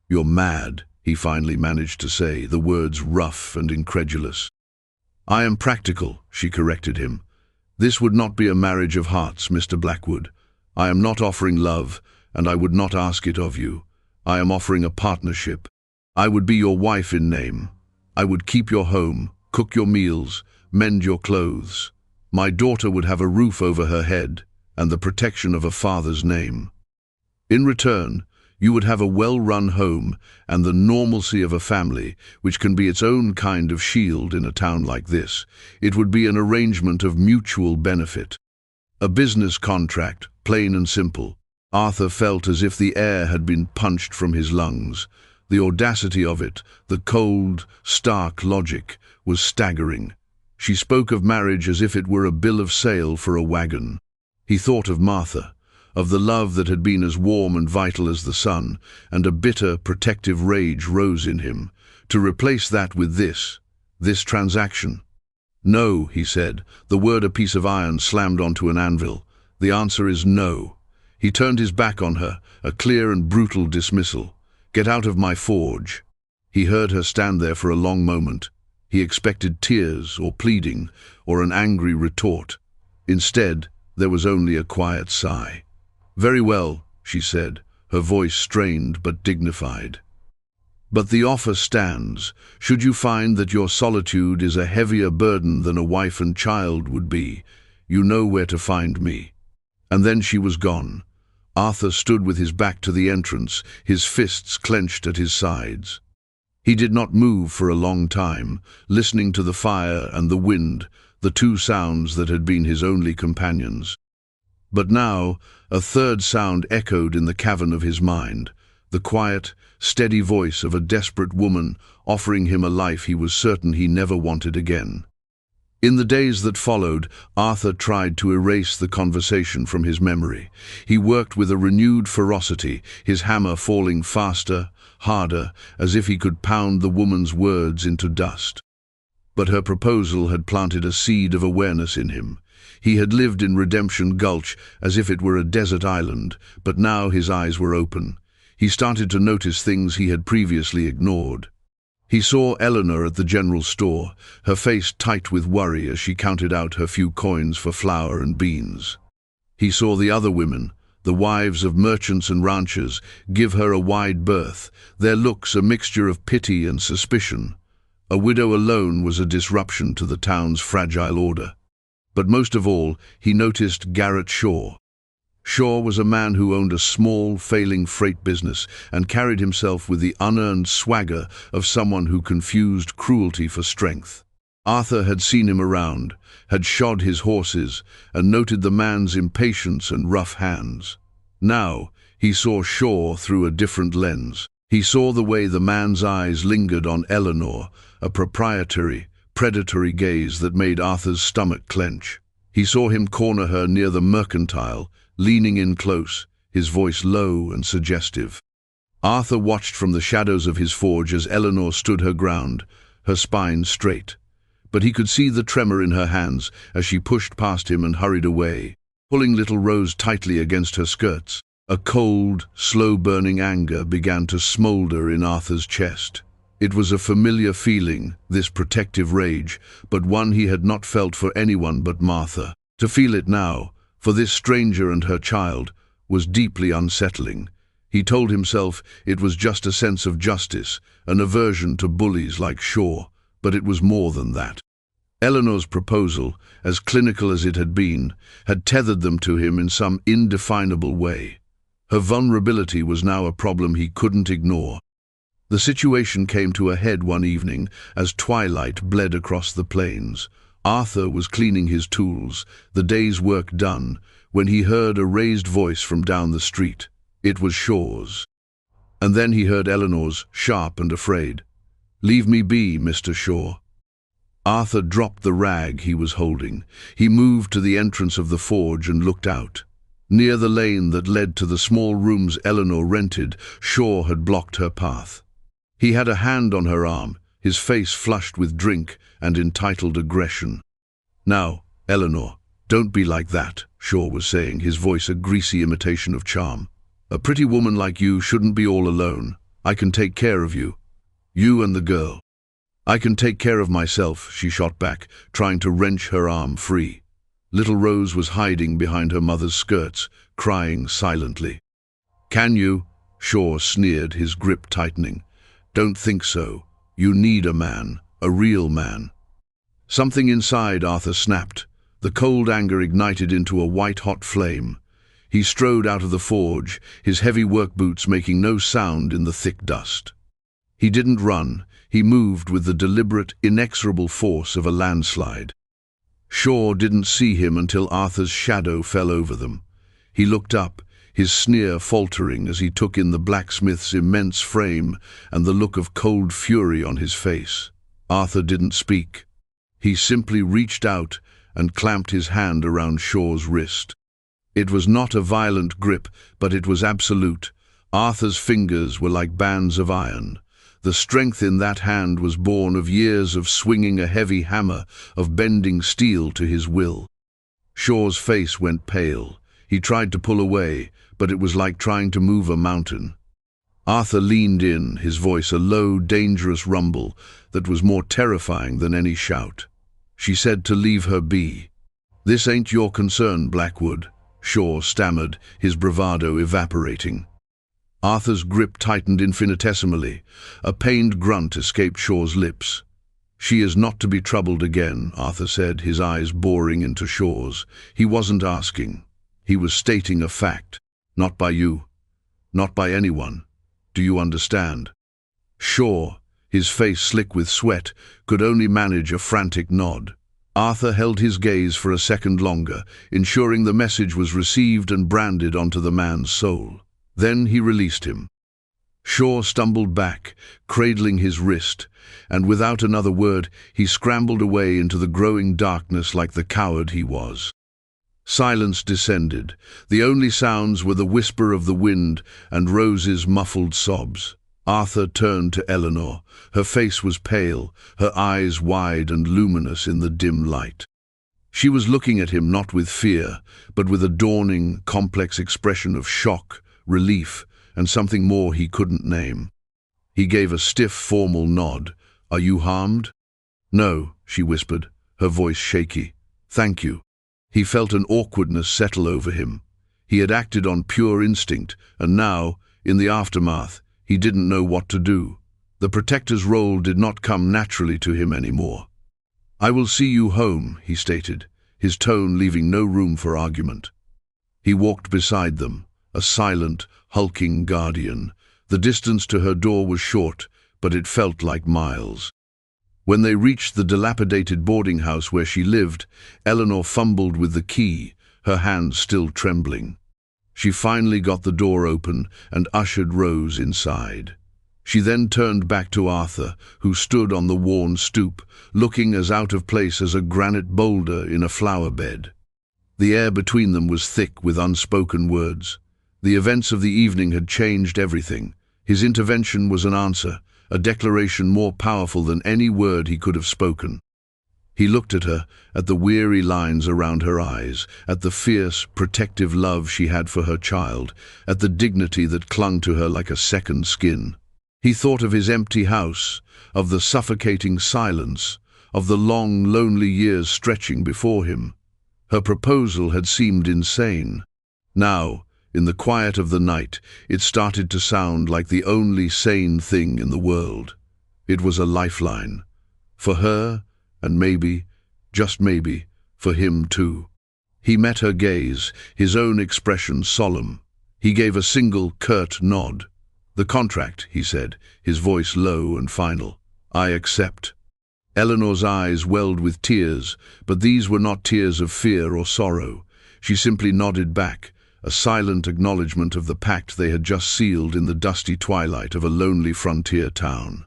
"You're mad," he finally managed to say, the words rough and incredulous. "I am practical," she corrected him. "This would not be a marriage of hearts, Mr. Blackwood. I am not offering love, and I would not ask it of you. I am offering a partnership. I would be your wife in name. I would keep your home, cook your meals, mend your clothes. My daughter would have a roof over her head and the protection of a father's name. In return, you would have a well-run home and the normalcy of a family, which can be its own kind of shield in a town like this. It would be an arrangement of mutual benefit. A business contract, plain and simple." Arthur felt as if the air had been punched from his lungs. The audacity of it, the cold, stark logic, was staggering. She spoke of marriage as if it were a bill of sale for a wagon. He thought of Martha, of the love that had been as warm and vital as the sun, and a bitter, protective rage rose in him. To replace that with this transaction. "No," he said, the word a piece of iron slammed onto an anvil. "The answer is no." He turned his back on her, a clear and brutal dismissal. "Get out of my forge." He heard her stand there for a long moment. He expected tears or pleading or an angry retort. Instead, there was only a quiet sigh. "Very well," she said, her voice strained but dignified. "But the offer stands. Should you find that your solitude is a heavier burden than a wife and child would be, you know where to find me." And then she was gone. Arthur stood with his back to the entrance, his fists clenched at his sides. He did not move for a long time, listening to the fire and the wind, the two sounds that had been his only companions. But now, a third sound echoed in the cavern of his mind, the quiet, steady voice of a desperate woman offering him a life he was certain he never wanted again. In the days that followed, Arthur tried to erase the conversation from his memory. He worked with a renewed ferocity, his hammer falling faster, harder, as if he could pound the woman's words into dust. But her proposal had planted a seed of awareness in him. He had lived in Redemption Gulch as if it were a desert island, but now his eyes were open. He started to notice things he had previously ignored. He saw Eleanor at the general store, her face tight with worry as she counted out her few coins for flour and beans. He saw the other women, the wives of merchants and ranchers, give her a wide berth, their looks a mixture of pity and suspicion. A widow alone was a disruption to the town's fragile order. But most of all, he noticed Garrett Shaw. Shaw was a man who owned a small, failing freight business and carried himself with the unearned swagger of someone who confused cruelty for strength. Arthur had seen him around, had shod his horses, and noted the man's impatience and rough hands. Now, he saw Shaw through a different lens. He saw the way the man's eyes lingered on Eleanor, a proprietary, predatory gaze that made Arthur's stomach clench. He saw him corner her near the mercantile, leaning in close, his voice low and suggestive. Arthur watched from the shadows of his forge as Eleanor stood her ground, her spine straight. But he could see the tremor in her hands as she pushed past him and hurried away, pulling little Rose tightly against her skirts. A cold, slow-burning anger began to smolder in Arthur's chest. It was a familiar feeling, this protective rage, but one he had not felt for anyone but Martha. To feel it now, for this stranger and her child, was deeply unsettling. He told himself it was just a sense of justice, an aversion to bullies like Shaw, but it was more than that. Eleanor's proposal, as clinical as it had been, had tethered them to him in some indefinable way. Her vulnerability was now a problem he couldn't ignore. The situation came to a head one evening as twilight bled across the plains. Arthur was cleaning his tools, the day's work done, when he heard a raised voice from down the street. It was Shaw's. And then he heard Eleanor's, sharp and afraid. "Leave me be, Mr. Shaw." Arthur dropped the rag he was holding. He moved to the entrance of the forge and looked out. Near the lane that led to the small rooms Eleanor rented, Shaw had blocked her path. He had a hand on her arm, his face flushed with drink and entitled aggression. "Now, Eleanor, don't be like that," Shaw was saying, his voice a greasy imitation of charm. "A pretty woman like you shouldn't be all alone. I can take care of you. You and the girl." "I can take care of myself," she shot back, trying to wrench her arm free. Little Rose was hiding behind her mother's skirts, crying silently. "Can you?" Shaw sneered, his grip tightening. "Don't think so. You need a man, a real man." Something inside Arthur snapped. The cold anger ignited into a white-hot flame. He strode out of the forge, his heavy work boots making no sound in the thick dust. He didn't run. He moved with the deliberate, inexorable force of a landslide. Shaw didn't see him until Arthur's shadow fell over them. He looked up, his sneer faltering as he took in the blacksmith's immense frame and the look of cold fury on his face. Arthur didn't speak. He simply reached out and clamped his hand around Shaw's wrist. It was not a violent grip, but it was absolute. Arthur's fingers were like bands of iron. The strength in that hand was born of years of swinging a heavy hammer, of bending steel to his will. Shaw's face went pale. He tried to pull away, but it was like trying to move a mountain. Arthur leaned in, his voice a low, dangerous rumble that was more terrifying than any shout. She said to leave her be. "This ain't your concern, Blackwood," Shaw stammered, his bravado evaporating. Arthur's grip tightened infinitesimally. A pained grunt escaped Shaw's lips. "She is not to be troubled again," Arthur said, his eyes boring into Shaw's. He wasn't asking. He was stating a fact. "Not by you. Not by anyone. Do you understand?" Shaw, his face slick with sweat, could only manage a frantic nod. Arthur held his gaze for a second longer, ensuring the message was received and branded onto the man's soul. Then he released him. Shaw stumbled back, cradling his wrist, and without another word he scrambled away into the growing darkness like the coward he was. Silence descended. The only sounds were the whisper of the wind and Rose's muffled sobs. Arthur turned to Eleanor. Her face was pale, her eyes wide and luminous in the dim light. She was looking at him not with fear, but with a dawning, complex expression of shock, relief, and something more he couldn't name. He gave a stiff, formal nod. "Are you harmed?" "No," she whispered, her voice shaky. "Thank you." He felt an awkwardness settle over him. He had acted on pure instinct, and now, in the aftermath, he didn't know what to do. The protector's role did not come naturally to him anymore. "I will see you home," he stated, his tone leaving no room for argument. He walked beside them, a silent, hulking guardian. The distance to her door was short, but it felt like miles. When they reached the dilapidated boarding house where she lived, Eleanor fumbled with the key, her hands still trembling. She finally got the door open and ushered Rose inside. She then turned back to Arthur, who stood on the worn stoop, looking as out of place as a granite boulder in a flower bed. The air between them was thick with unspoken words. The events of the evening had changed everything. His intervention was an answer, a declaration more powerful than any word he could have spoken. He looked at her, at the weary lines around her eyes, at the fierce, protective love she had for her child, at the dignity that clung to her like a second skin. He thought of his empty house, of the suffocating silence, of the long, lonely years stretching before him. Her proposal had seemed insane. Now, in the quiet of the night, it started to sound like the only sane thing in the world. It was a lifeline. For her, and maybe, just maybe, for him too. He met her gaze, his own expression solemn. He gave a single, curt nod. "The contract," he said, his voice low and final. "I accept." Eleanor's eyes welled with tears, but these were not tears of fear or sorrow. She simply nodded back, a silent acknowledgement of the pact they had just sealed in the dusty twilight of a lonely frontier town.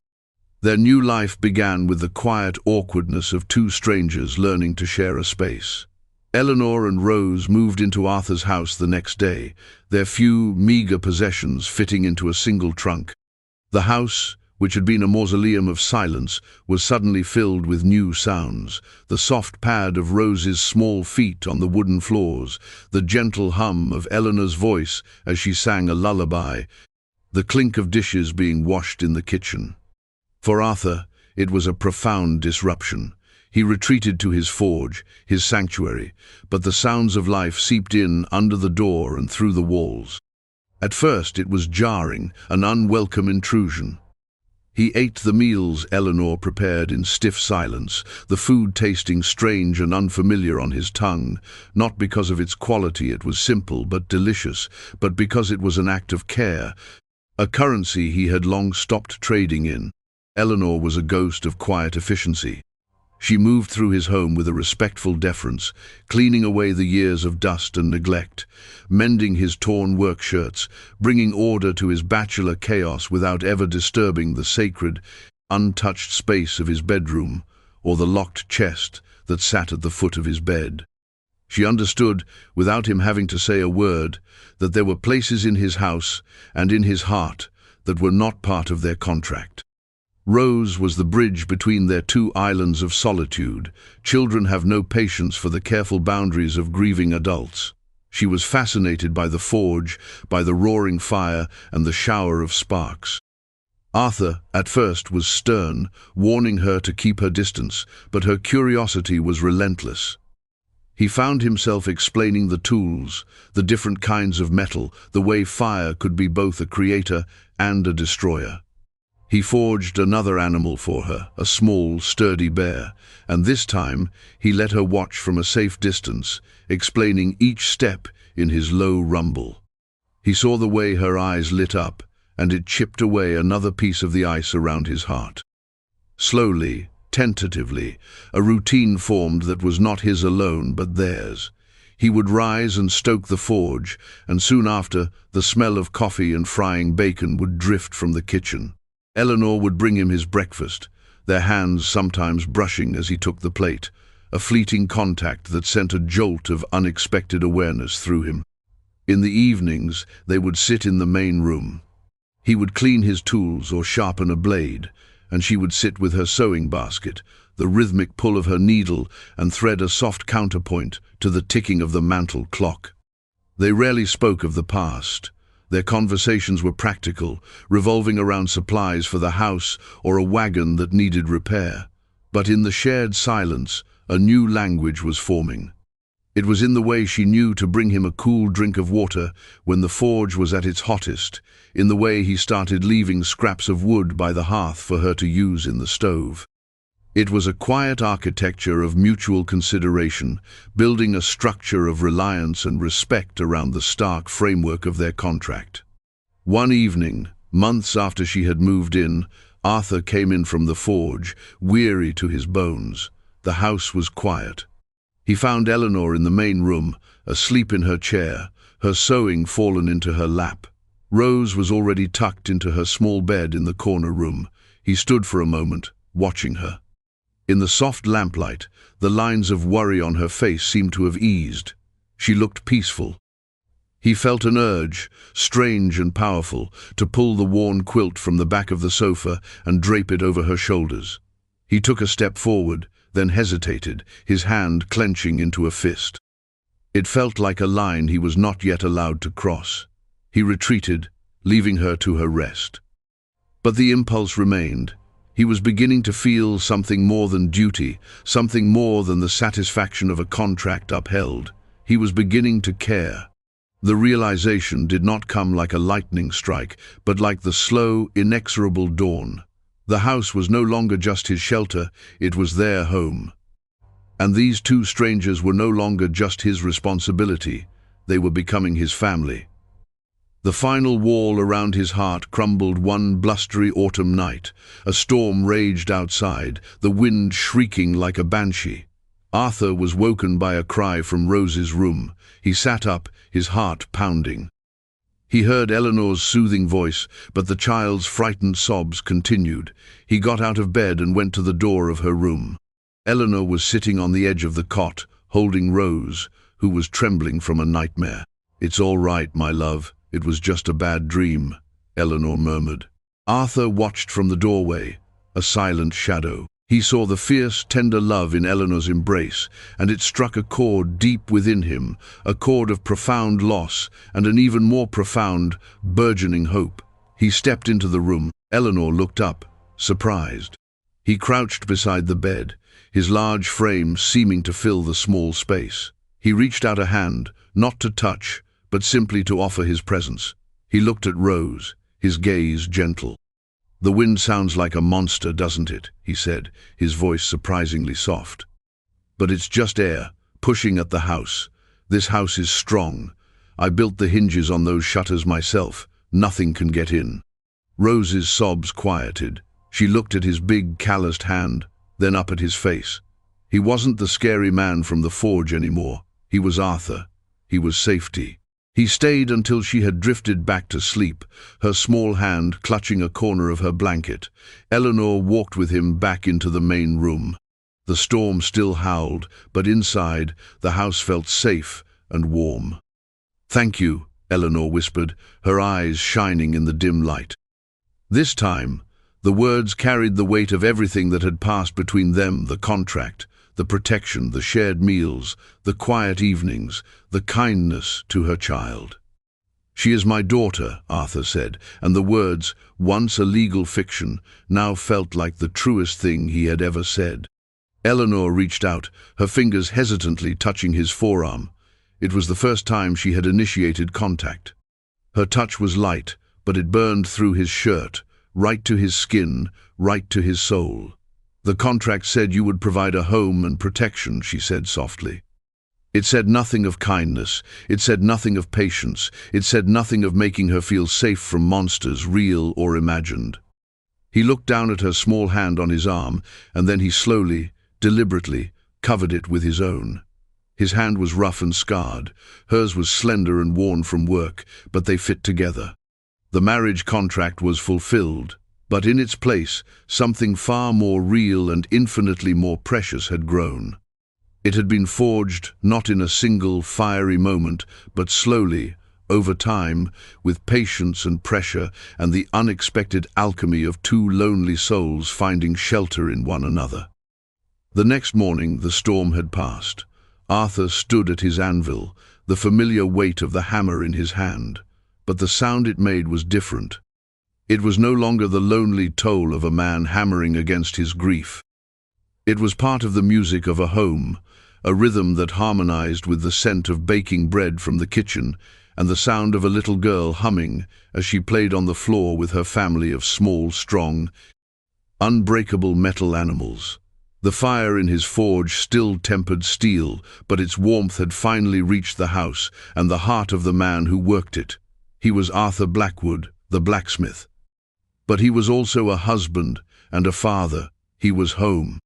Their new life began with the quiet awkwardness of two strangers learning to share a space. Eleanor and Rose moved into Arthur's house the next day, their few, meager possessions fitting into a single trunk. The house, which had been a mausoleum of silence, was suddenly filled with new sounds. The soft pad of Rose's small feet on the wooden floors, the gentle hum of Eleanor's voice as she sang a lullaby, the clink of dishes being washed in the kitchen. For Arthur, it was a profound disruption. He retreated to his forge, his sanctuary, but the sounds of life seeped in under the door and through the walls. At first it was jarring, an unwelcome intrusion. He ate the meals Eleanor prepared in stiff silence, the food tasting strange and unfamiliar on his tongue, not because of its quality, it was simple but delicious, but because it was an act of care, a currency he had long stopped trading in. Eleanor was a ghost of quiet efficiency. She moved through his home with a respectful deference, cleaning away the years of dust and neglect, mending his torn work shirts, bringing order to his bachelor chaos without ever disturbing the sacred, untouched space of his bedroom or the locked chest that sat at the foot of his bed. She understood, without him having to say a word, that there were places in his house and in his heart that were not part of their contract. Rose was the bridge between their two islands of solitude. Children have no patience for the careful boundaries of grieving adults. She was fascinated by the forge, by the roaring fire and the shower of sparks. Arthur, at first, was stern, warning her to keep her distance, but her curiosity was relentless. He found himself explaining the tools, the different kinds of metal, the way fire could be both a creator and a destroyer. He forged another animal for her, a small, sturdy bear, and this time he let her watch from a safe distance, explaining each step in his low rumble. He saw the way her eyes lit up, and it chipped away another piece of the ice around his heart. Slowly, tentatively, a routine formed that was not his alone but theirs. He would rise and stoke the forge, and soon after, the smell of coffee and frying bacon would drift from the kitchen. Eleanor would bring him his breakfast, their hands sometimes brushing as he took the plate, a fleeting contact that sent a jolt of unexpected awareness through him. In the evenings, they would sit in the main room. He would clean his tools or sharpen a blade, and she would sit with her sewing basket, the rhythmic pull of her needle, and thread a soft counterpoint to the ticking of the mantel clock. They rarely spoke of the past. Their conversations were practical, revolving around supplies for the house or a wagon that needed repair. But in the shared silence, a new language was forming. It was in the way she knew to bring him a cool drink of water when the forge was at its hottest, in the way he started leaving scraps of wood by the hearth for her to use in the stove. It was a quiet architecture of mutual consideration, building a structure of reliance and respect around the stark framework of their contract. One evening, months after she had moved in, Arthur came in from the forge, weary to his bones. The house was quiet. He found Eleanor in the main room, asleep in her chair, her sewing fallen into her lap. Rose was already tucked into her small bed in the corner room. He stood for a moment, watching her. In the soft lamplight, the lines of worry on her face seemed to have eased. She looked peaceful. He felt an urge, strange and powerful, to pull the worn quilt from the back of the sofa and drape it over her shoulders. He took a step forward, then hesitated, his hand clenching into a fist. It felt like a line he was not yet allowed to cross. He retreated, leaving her to her rest. But the impulse remained. He was beginning to feel something more than duty, something more than the satisfaction of a contract upheld. He was beginning to care. The realization did not come like a lightning strike, but like the slow, inexorable dawn. The house was no longer just his shelter, it was their home. And these two strangers were no longer just his responsibility, they were becoming his family. The final wall around his heart crumbled one blustery autumn night. A storm raged outside, the wind shrieking like a banshee. Arthur was woken by a cry from Rose's room. He sat up, his heart pounding. He heard Eleanor's soothing voice, but the child's frightened sobs continued. He got out of bed and went to the door of her room. Eleanor was sitting on the edge of the cot, holding Rose, who was trembling from a nightmare. "It's all right, my love. It was just a bad dream," Eleanor murmured. Arthur watched from the doorway, a silent shadow. He saw the fierce, tender love in Eleanor's embrace, and it struck a chord deep within him, a chord of profound loss and an even more profound, burgeoning hope. He stepped into the room. Eleanor looked up, surprised. He crouched beside the bed, his large frame seeming to fill the small space. He reached out a hand, not to touch, but simply to offer his presence. He looked at Rose, his gaze gentle. "The wind sounds like a monster, doesn't it?" he said, his voice surprisingly soft. "But it's just air, pushing at the house. This house is strong. I built the hinges on those shutters myself. Nothing can get in." Rose's sobs quieted. She looked at his big, calloused hand, then up at his face. He wasn't the scary man from the forge anymore. He was Arthur. He was safety. He stayed until she had drifted back to sleep, her small hand clutching a corner of her blanket. Eleanor walked with him back into the main room. The storm still howled, but inside, the house felt safe and warm. "Thank you," Eleanor whispered, her eyes shining in the dim light. This time, the words carried the weight of everything that had passed between them, the contract, the protection, the shared meals, the quiet evenings, the kindness to her child. "She is my daughter," Arthur said, and the words, once a legal fiction, now felt like the truest thing he had ever said. Eleanor reached out, her fingers hesitantly touching his forearm. It was the first time she had initiated contact. Her touch was light, but it burned through his shirt, right to his skin, right to his soul. "The contract said you would provide a home and protection," she said softly. It said nothing of kindness, it said nothing of patience, it said nothing of making her feel safe from monsters, real or imagined. He looked down at her small hand on his arm, and then he slowly, deliberately, covered it with his own. His hand was rough and scarred, hers was slender and worn from work, but they fit together. The marriage contract was fulfilled, but in its place, something far more real and infinitely more precious had grown. It had been forged not in a single fiery moment, but slowly, over time, with patience and pressure and the unexpected alchemy of two lonely souls finding shelter in one another. The next morning the storm had passed. Arthur stood at his anvil, the familiar weight of the hammer in his hand, but the sound it made was different. It was no longer the lonely toll of a man hammering against his grief. It was part of the music of a home, a rhythm that harmonized with the scent of baking bread from the kitchen and the sound of a little girl humming as she played on the floor with her family of small, strong, unbreakable metal animals. The fire in his forge still tempered steel, but its warmth had finally reached the house and the heart of the man who worked it. He was Arthur Blackwood, the blacksmith. But he was also a husband and a father. He was home.